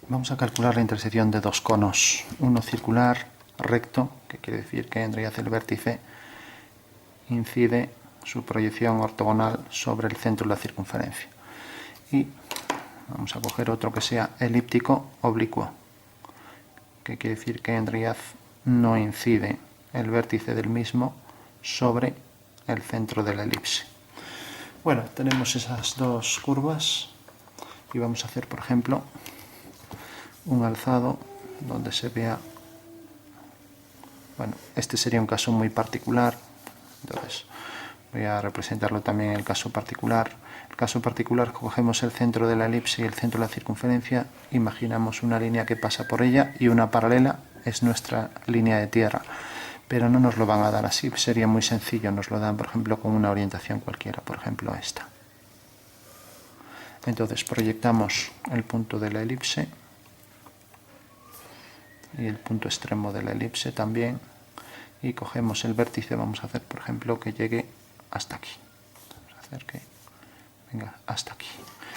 Vamos a calcular la intersección de dos conos, uno circular recto, que quiere decir que en realidad el vértice incide su proyección ortogonal sobre el centro de la circunferencia. Y vamos a coger otro que sea elíptico oblicuo, que quiere decir que en realidad no incide el vértice del mismo sobre el centro de la elipse. Bueno, tenemos esas dos curvas y vamos a hacer, por ejemplo, un alzado donde se vea, bueno, este sería un caso muy particular, entonces voy a representarlo también en el caso particular. El caso particular, cogemos el centro de la elipse y el centro de la circunferencia, imaginamos una línea que pasa por ella y una paralela es nuestra línea de tierra, pero no nos lo van a dar así, sería muy sencillo, nos lo dan por ejemplo con una orientación cualquiera, por ejemplo esta. Entonces proyectamos el punto de la elipse y el punto extremo de la elipse también, y cogemos el vértice, vamos a hacer por ejemplo que llegue hasta aquí, vamos a hacer que venga hasta aquí.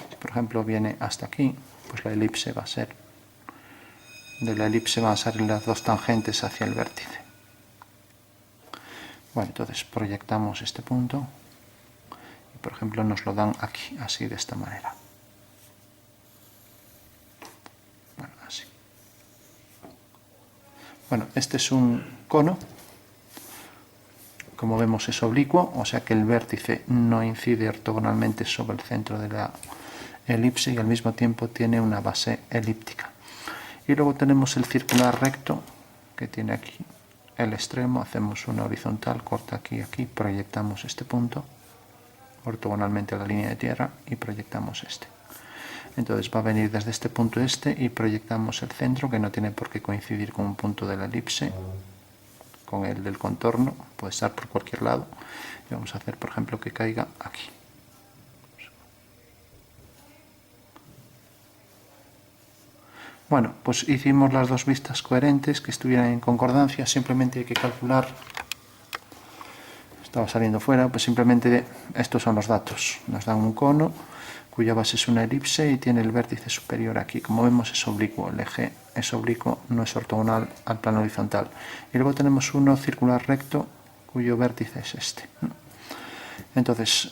Si por ejemplo viene hasta aquí, pues la elipse va a ser, de la elipse van a salir las dos tangentes hacia el vértice. Bueno, entonces proyectamos este punto y por ejemplo nos lo dan aquí, así, de esta manera. Bueno, así. Bueno, este es un cono, como vemos es oblicuo, o sea que el vértice no incide ortogonalmente sobre el centro de la elipse y al mismo tiempo tiene una base elíptica. Y luego tenemos el circular recto, que tiene aquí el extremo, hacemos una horizontal, corta aquí y aquí, proyectamos este punto ortogonalmente a la línea de tierra y proyectamos este. Entonces va a venir desde este punto este y proyectamos el centro, que no tiene por qué coincidir con un punto de la elipse, con el del contorno, puede estar por cualquier lado. Y vamos a hacer, por ejemplo, que caiga aquí. Bueno, pues hicimos las dos vistas coherentes, que estuvieran en concordancia. Simplemente hay que calcular, estaba saliendo fuera, pues simplemente estos son los datos. Nos dan un cono cuya base es una elipse y tiene el vértice superior aquí. Como vemos es oblicuo, el eje es oblicuo, no es ortogonal al plano horizontal. Y luego tenemos uno circular recto cuyo vértice es este. Entonces,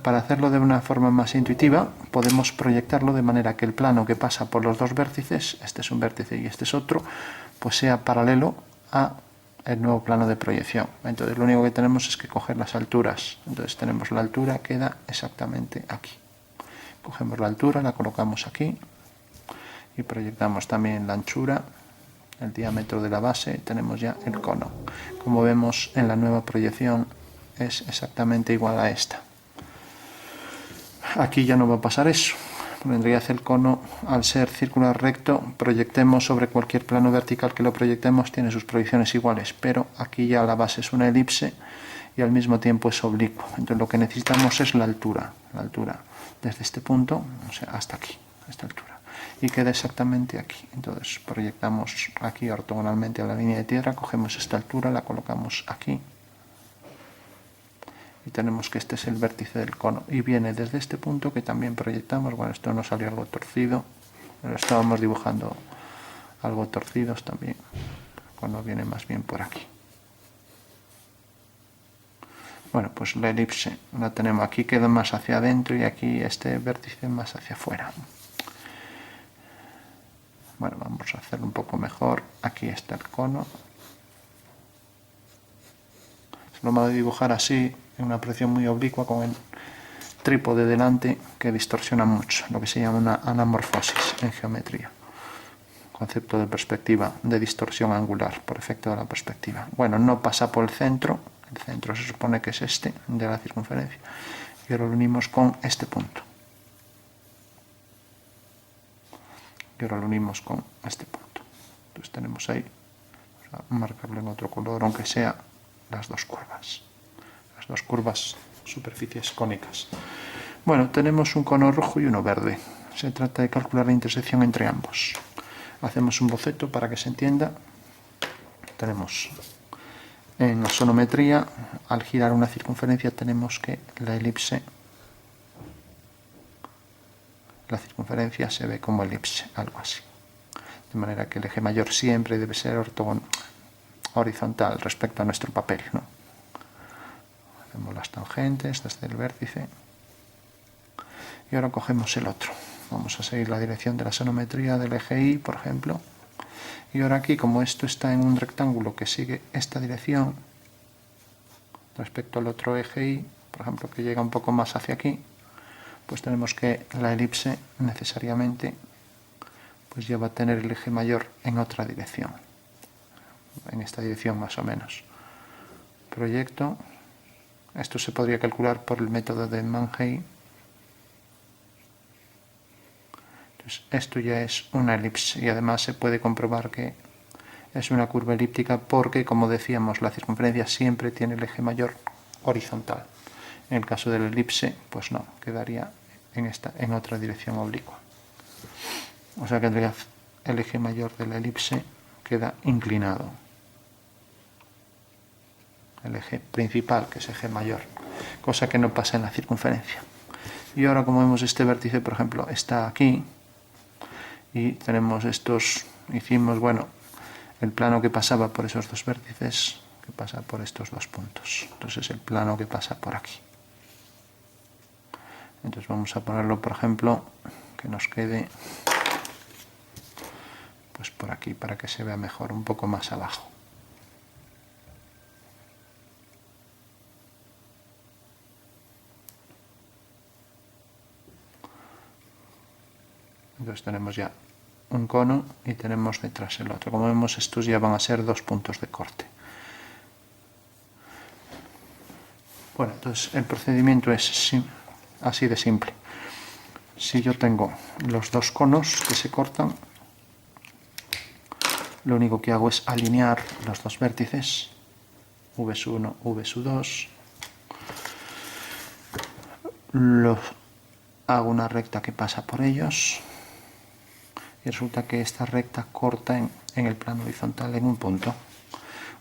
para hacerlo de una forma más intuitiva, podemos proyectarlo de manera que el plano que pasa por los dos vértices, este es un vértice y este es otro, pues sea paralelo a el nuevo plano de proyección. Entonces lo único que tenemos es que coger las alturas. Entonces tenemos la altura, queda exactamente aquí. Cogemos la altura, la colocamos aquí y proyectamos también la anchura, el diámetro de la base, tenemos ya el cono. Como vemos en la nueva proyección es exactamente igual a esta. Aquí ya no va a pasar eso. En realidad el cono, al ser circular recto, proyectemos sobre cualquier plano vertical que lo proyectemos, tiene sus proyecciones iguales, pero aquí ya la base es una elipse y al mismo tiempo es oblicuo. Entonces lo que necesitamos es la altura desde este punto, o sea, hasta aquí, a esta altura, y queda exactamente aquí. Entonces proyectamos aquí ortogonalmente a la línea de tierra, cogemos esta altura, la colocamos aquí y tenemos que este es el vértice del cono y viene desde este punto que también proyectamos. Bueno, esto nos salió algo torcido, pero estábamos dibujando algo torcidos también, cuando viene más bien por aquí. Bueno, pues la elipse la tenemos aquí, queda más hacia adentro y aquí este vértice más hacia afuera. Bueno, vamos a hacerlo un poco mejor. Aquí está el cono. Es lo malo de dibujar así, en una proyección muy oblicua con el trípode delante, que distorsiona mucho, lo que se llama una anamorfosis en geometría. Concepto de perspectiva, de distorsión angular por efecto de la perspectiva. Bueno, no pasa por el centro se supone que es este de la circunferencia, y ahora lo unimos con este punto. Y ahora lo unimos con este punto. Entonces tenemos ahí, vamos a marcarlo en otro color, aunque sea las dos curvas, superficies cónicas. Bueno, tenemos un cono rojo y uno verde. Se trata de calcular la intersección entre ambos. Hacemos un boceto para que se entienda. Tenemos en la sonometría, al girar una circunferencia tenemos que la elipse la circunferencia se ve como elipse, algo así. De manera que el eje mayor siempre debe ser horizontal respecto a nuestro papel, ¿no? Hacemos las tangentes desde el vértice. Y ahora cogemos el otro. Vamos a seguir la dirección de la sonometría del eje Y, por ejemplo. Y ahora aquí, como esto está en un rectángulo que sigue esta dirección respecto al otro eje Y, por ejemplo, que llega un poco más hacia aquí, pues tenemos que la elipse necesariamente pues ya va a tener el eje mayor en otra dirección, en esta dirección más o menos. Proyecto. Esto se podría calcular por el método de Mannheim. Entonces, esto ya es una elipse y además se puede comprobar que es una curva elíptica porque, como decíamos, la circunferencia siempre tiene el eje mayor horizontal. En el caso de la elipse, pues no, quedaría en otra dirección oblicua. O sea que el eje mayor de la elipse queda inclinado. El eje principal, que es eje mayor, cosa que no pasa en la circunferencia. Y ahora, como vemos, este vértice, por ejemplo, está aquí y tenemos hicimos, bueno, el plano que pasaba por esos dos vértices, que pasa por estos dos puntos. Entonces, el plano que pasa por aquí. Entonces, vamos a ponerlo, por ejemplo, que nos quede pues por aquí, para que se vea mejor, un poco más abajo. Entonces tenemos ya un cono y tenemos detrás el otro. Como vemos, estos ya van a ser dos puntos de corte. Bueno, entonces el procedimiento es así de simple. Si yo tengo los dos conos que se cortan, lo único que hago es alinear los dos vértices, V1, V2, hago una recta que pasa por ellos, y resulta que esta recta corta en el plano horizontal en un punto.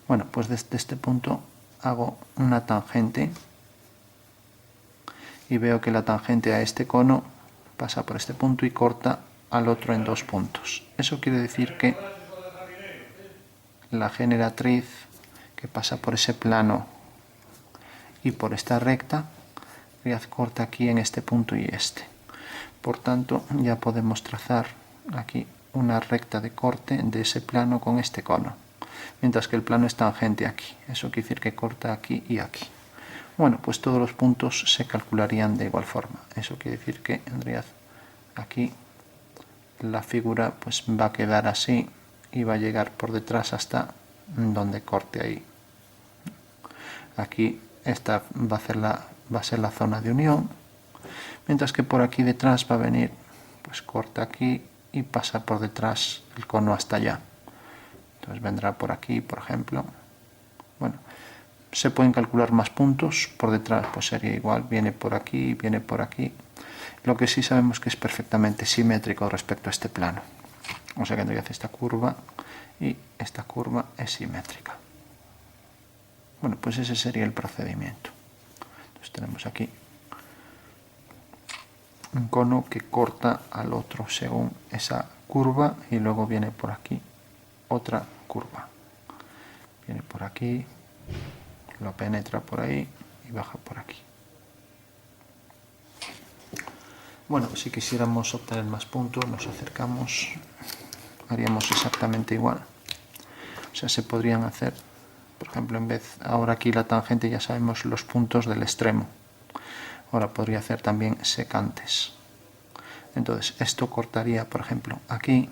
Bueno, pues desde este punto hago una tangente y veo que la tangente a este cono pasa por este punto y corta al otro en dos puntos. Eso quiere decir que la generatriz que pasa por ese plano y por esta recta corta aquí en este punto y este. Por tanto, ya podemos trazar aquí una recta de corte de ese plano con este cono, mientras que el plano es tangente aquí. Eso quiere decir que corta aquí y aquí. Bueno, pues todos los puntos se calcularían de igual forma. Eso quiere decir que en realidad aquí la figura pues va a quedar así y va a llegar por detrás hasta donde corte ahí. Aquí esta va a ser la zona de unión, mientras que por aquí detrás va a venir, pues corta aquí y pasa por detrás el cono hasta allá. Entonces vendrá por aquí, por ejemplo. Bueno, se pueden calcular más puntos. Por detrás pues sería igual, viene por aquí, viene por aquí. Lo que sí sabemos que es perfectamente simétrico respecto a este plano. O sea que tendría que hacer esta curva y esta curva es simétrica. Bueno, pues ese sería el procedimiento. Entonces tenemos aquí un cono que corta al otro según esa curva y luego viene por aquí otra curva. Viene por aquí, lo penetra por ahí y baja por aquí. Bueno, si quisiéramos obtener más puntos, nos acercamos, haríamos exactamente igual. O sea, se podrían hacer, por ejemplo, ahora aquí la tangente ya sabemos los puntos del extremo. Ahora podría hacer también secantes. Entonces, esto cortaría, por ejemplo, aquí,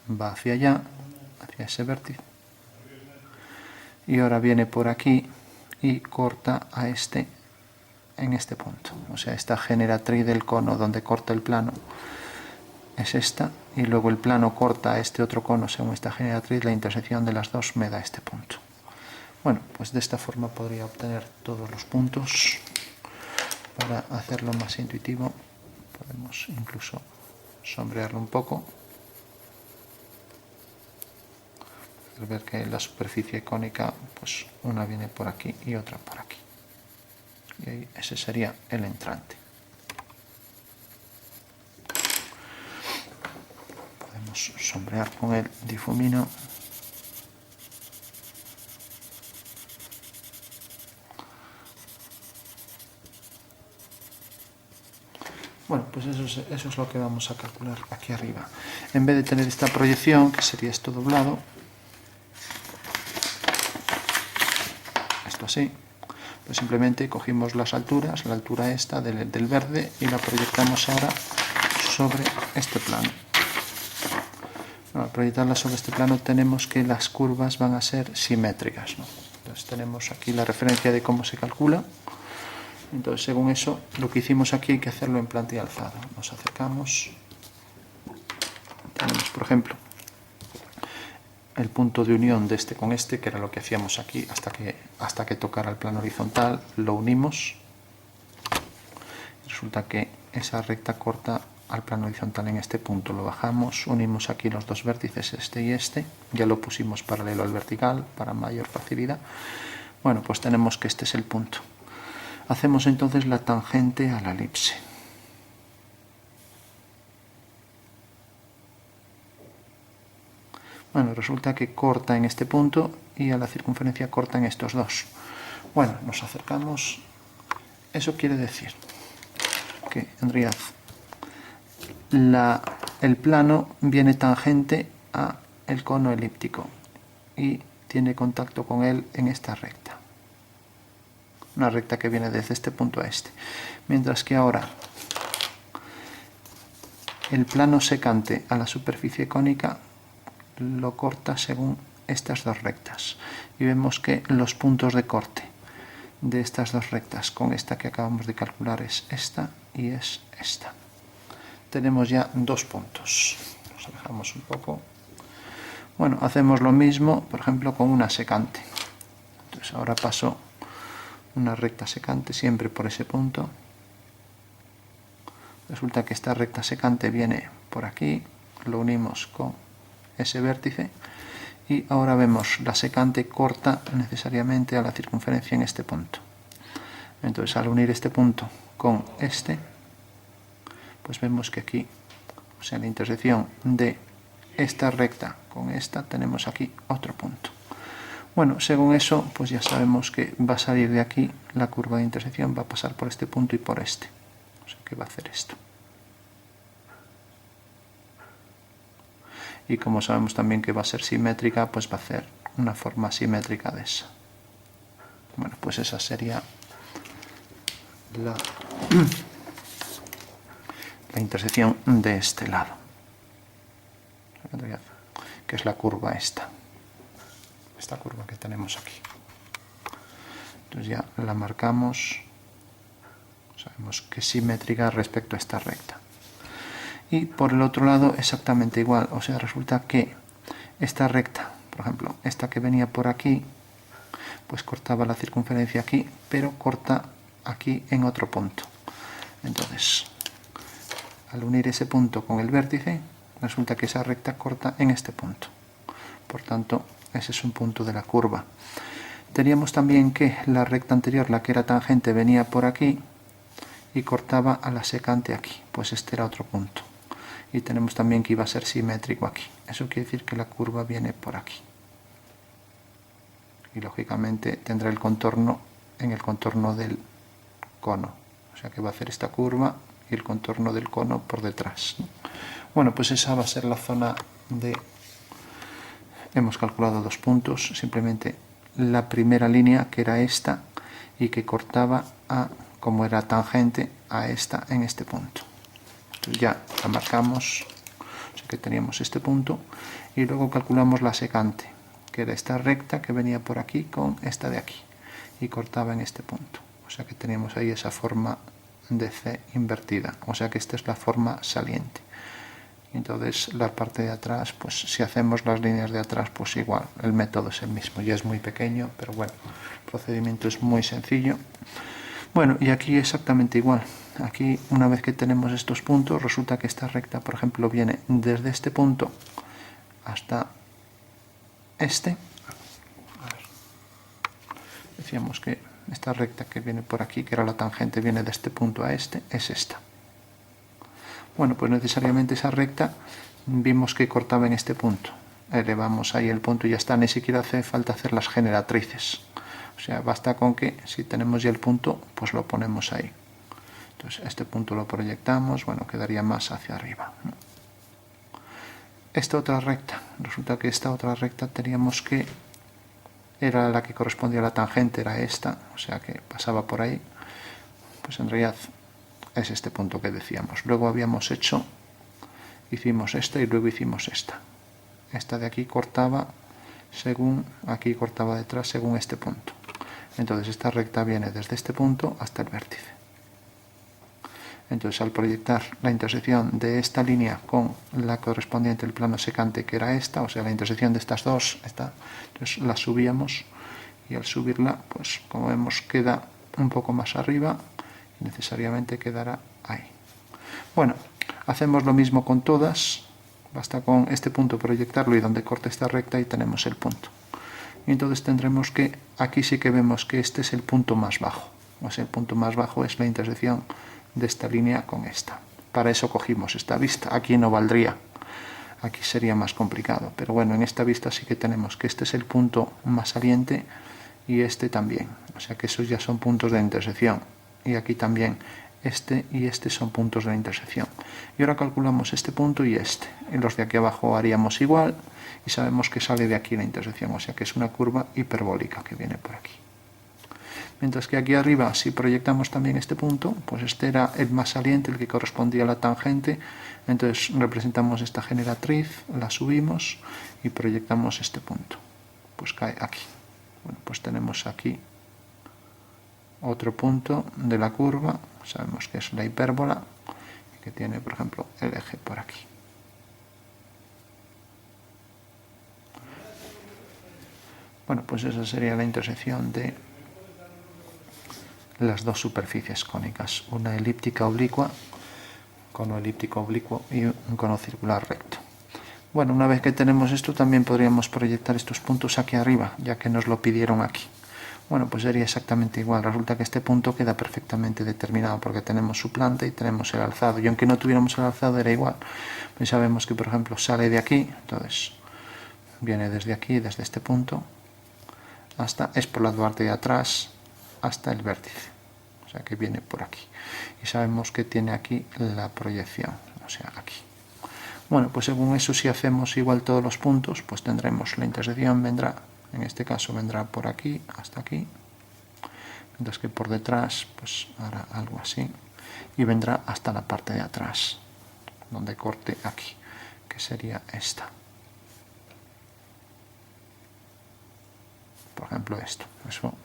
va hacia allá, hacia ese vértice, y ahora viene por aquí y corta a este en este punto. O sea, esta generatriz del cono donde corta el plano es esta, y luego el plano corta a este otro cono según esta generatriz, la intersección de las dos me da este punto. Bueno, pues de esta forma podría obtener todos los puntos. Para hacerlo más intuitivo, podemos incluso sombrearlo un poco. Ver que la superficie cónica, pues una viene por aquí y otra por aquí. Y ahí ese sería el entrante. podemos sombrear con el difumino. Bueno, pues eso es lo que vamos a calcular aquí arriba. En vez de tener esta proyección, que sería esto doblado, esto así, pues simplemente cogimos las alturas, la altura esta del verde, y la proyectamos ahora sobre este plano. Al proyectarla sobre este plano tenemos que las curvas van a ser simétricas, ¿no? Entonces tenemos aquí la referencia de cómo se calcula. Entonces, según eso, lo que hicimos aquí hay que hacerlo en planta y alzada. Nos acercamos. Tenemos, por ejemplo, el punto de unión de este con este, que era lo que hacíamos aquí hasta que tocara el plano horizontal. Lo unimos. Resulta que esa recta corta al plano horizontal en este punto. Lo bajamos, unimos aquí los dos vértices, este y este. Ya lo pusimos paralelo al vertical para mayor facilidad. Bueno, pues tenemos que este es el punto. Hacemos entonces la tangente a la elipse. Bueno, resulta que corta en este punto y a la circunferencia corta en estos dos. Bueno, nos acercamos. Eso quiere decir que en realidad el plano viene tangente a el cono elíptico y tiene contacto con él en esta recta. Una recta que viene desde este punto a este. Mientras que ahora el plano secante a la superficie cónica lo corta según estas dos rectas. Y vemos que los puntos de corte de estas dos rectas con esta que acabamos de calcular es esta y es esta. Tenemos ya dos puntos. Nos alejamos un poco. Bueno, hacemos lo mismo, por ejemplo, con una secante. Entonces ahora paso una recta secante siempre por ese punto. Resulta que esta recta secante viene por aquí, lo unimos con ese vértice y ahora vemos la secante corta necesariamente a la circunferencia en este punto. Entonces al unir este punto con este, pues vemos que aquí, o sea, la intersección de esta recta con esta, tenemos aquí otro punto. Bueno, según eso, pues ya sabemos que va a salir de aquí la curva de intersección, va a pasar por este punto y por este. O sea que va a hacer esto. Y como sabemos también que va a ser simétrica, pues va a hacer una forma simétrica de esa. Bueno, pues esa sería la intersección de este lado, que es la curva esta curva que tenemos aquí. Entonces ya la marcamos, sabemos que es simétrica respecto a esta recta. Y por el otro lado exactamente igual, o sea, resulta que esta recta, por ejemplo, esta que venía por aquí, pues cortaba la circunferencia aquí, pero corta aquí en otro punto. Entonces, al unir ese punto con el vértice, resulta que esa recta corta en este punto. Por tanto, ese es un punto de la curva. Teníamos también que la recta anterior, la que era tangente, venía por aquí y cortaba a la secante aquí. Pues este era otro punto. Y tenemos también que iba a ser simétrico aquí. Eso quiere decir que la curva viene por aquí. Y lógicamente tendrá el contorno en el contorno del cono. O sea que va a hacer esta curva y el contorno del cono por detrás, ¿no? Bueno, pues esa va a ser la zona de... Hemos calculado dos puntos, simplemente la primera línea, que era esta, y que cortaba a, como era tangente, a esta en este punto. Entonces ya la marcamos, o sea que teníamos este punto, y luego calculamos la secante, que era esta recta que venía por aquí con esta de aquí, y cortaba en este punto. O sea que teníamos ahí esa forma de C invertida, o sea que esta es la forma saliente. Entonces la parte de atrás, pues si hacemos las líneas de atrás, pues igual, el método es el mismo, ya es muy pequeño, pero bueno, el procedimiento es muy sencillo. Bueno, y aquí exactamente igual. Aquí, una vez que tenemos estos puntos, resulta que esta recta, por ejemplo, viene desde este punto hasta este. A ver. Decíamos que esta recta que viene por aquí, que era la tangente, viene de este punto a este, es esta. Bueno, pues necesariamente esa recta vimos que cortaba en este punto. Elevamos ahí el punto y ya está, ni siquiera hace falta hacer las generatrices. O sea, basta con que si tenemos ya el punto, pues lo ponemos ahí. Entonces este punto lo proyectamos, bueno, quedaría más hacia arriba. Esta otra recta, resulta que esta otra recta teníamos que, era la que correspondía a la tangente, era esta, o sea que pasaba por ahí, pues en realidad es este punto que decíamos. Luego habíamos hecho, hicimos esta y luego hicimos esta. Esta de aquí cortaba según, aquí cortaba detrás según este punto. Entonces esta recta viene desde este punto hasta el vértice. Entonces al proyectar la intersección de esta línea con la correspondiente al plano secante, que era esta, o sea la intersección de estas dos, entonces la subíamos y al subirla, pues como vemos queda un poco más arriba y necesariamente quedará ahí. Bueno, hacemos lo mismo con todas, basta con este punto proyectarlo y donde corte esta recta y tenemos el punto. Y entonces tendremos que, aquí sí que vemos que este es el punto más bajo, o sea el punto más bajo es la intersección de esta línea con esta. Para eso cogimos esta vista, aquí no valdría, aquí sería más complicado, pero bueno, en esta vista sí que tenemos que este es el punto más saliente y este también, o sea que esos ya son puntos de intersección, y aquí también este y este son puntos de intersección. Y ahora calculamos este punto y este, y los de aquí abajo haríamos igual, y sabemos que sale de aquí la intersección, o sea que es una curva hiperbólica que viene por aquí. Mientras que aquí arriba, si proyectamos también este punto, pues este era el más saliente, el que correspondía a la tangente, entonces representamos esta generatriz, la subimos y proyectamos este punto, pues cae aquí. Bueno, pues tenemos aquí otro punto de la curva, sabemos que es la hipérbola, que tiene, por ejemplo, el eje por aquí. Bueno, pues esa sería la intersección de las dos superficies cónicas, una elíptica oblicua, cono elíptico oblicuo y un cono circular recto. Bueno, una vez que tenemos esto también podríamos proyectar estos puntos aquí arriba, ya que nos lo pidieron aquí. Bueno, pues sería exactamente igual, resulta que este punto queda perfectamente determinado porque tenemos su planta y tenemos el alzado, y aunque no tuviéramos el alzado era igual, pues sabemos que por ejemplo sale de aquí, entonces viene desde aquí, desde este punto, hasta, es por la parte de atrás, hasta el vértice, o sea que viene por aquí, y sabemos que tiene aquí la proyección, o sea aquí. Bueno, pues según eso, si hacemos igual todos los puntos, pues tendremos la intersección, vendrá, en este caso vendrá por aquí hasta aquí, mientras que por detrás pues hará algo así, y vendrá hasta la parte de atrás, donde corte aquí, que sería esta. Por ejemplo esto, eso.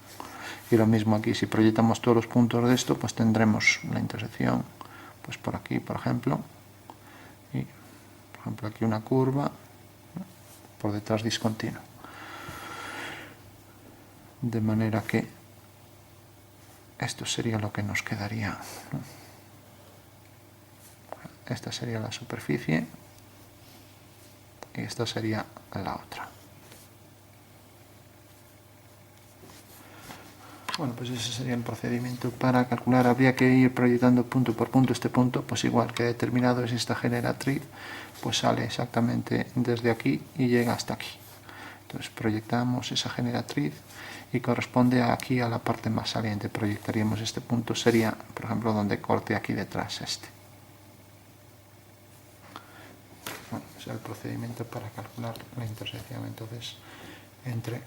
Y lo mismo aquí, si proyectamos todos los puntos de esto, pues tendremos la intersección pues por aquí, por ejemplo, y por ejemplo aquí una curva, por detrás discontinuo. De manera que esto sería lo que nos quedaría, ¿no? Esta sería la superficie y esta sería la otra. Bueno, pues ese sería el procedimiento para calcular. Habría que ir proyectando punto por punto. Este punto, pues igual que determinado es esta generatriz, pues sale exactamente desde aquí y llega hasta aquí. Entonces proyectamos esa generatriz y corresponde aquí a la parte más saliente. Proyectaríamos este punto, sería, por ejemplo, donde corte aquí detrás este. Bueno, ese es el procedimiento para calcular la intersección entonces entre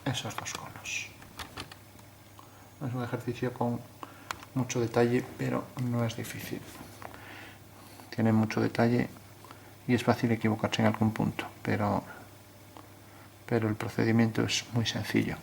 esos dos conos. Es un ejercicio con mucho detalle, pero no es difícil. Tiene mucho detalle y es fácil equivocarse en algún punto, pero el procedimiento es muy sencillo.